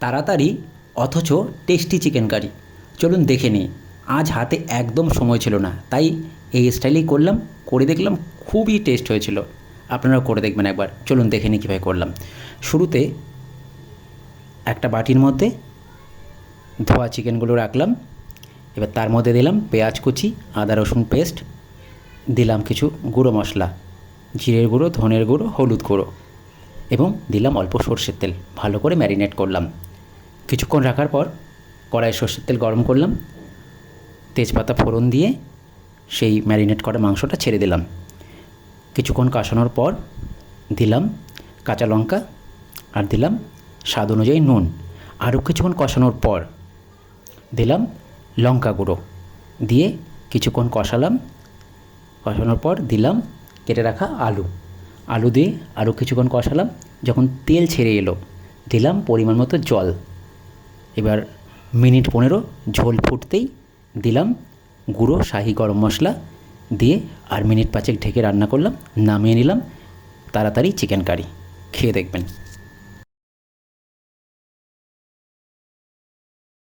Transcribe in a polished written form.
তাড়াতাড়ি অথচ tasty chicken curry. চলুন দেখে নিই। আজ হাতে একদম সময় ছিল না, তাই এই স্টাইলেই করলাম, করে দেখলাম খুবই টেস্ট হয়েছিল। আপনারাও করে দেখবেন একবার। চলুন দেখে নিই কীভাবে করলাম। শুরুতে একটা বাটির মধ্যে ধোয়া চিকেনগুলো রাখলাম। এবার তার মধ্যে দিলাম পেঁয়াজ কুচি, আদা রসুন পেস্ট, দিলাম কিছু গুঁড়ো মশলা, জিরের গুঁড়ো, ধনের গুঁড়ো, হলুদ গুঁড়ো এবং দিলাম অল্প সর্ষের তেল। ভালো করে ম্যারিনেট করলাম। কিছুক্ষণ রাখার পর কড়াইয়ে সর্ষের তেল গরম করলাম, তেজপাতা ফোড়ন দিয়ে সেই ম্যারিনেট করা মাংসটা ছেড়ে দিলাম। কিছুক্ষণ কষানোর পর দিলাম কাঁচা লঙ্কা আর দিলাম স্বাদ অনুযায়ী নুন। আরও কিছুক্ষণ কষানোর পর দিলাম লঙ্কা গুঁড়ো দিয়ে কিছুক্ষণ কষানোর পর দিলাম কেটে রাখা আলু দিয়ে আরও কিছুক্ষণ কষালাম। যখন তেল ছেড়ে এলো দিলাম পরিমাণ মতো জল। এবার মিনিট 15 ঝোল ফুটতেই দিলাম গুঁড়ো শাহি গরম মশলা দিয়ে আর মিনিট 5 ঢেকে রান্না করলাম। নামিয়ে নিলাম তাড়াতাড়ি চিকেন কারি। খেয়ে দেখবেন।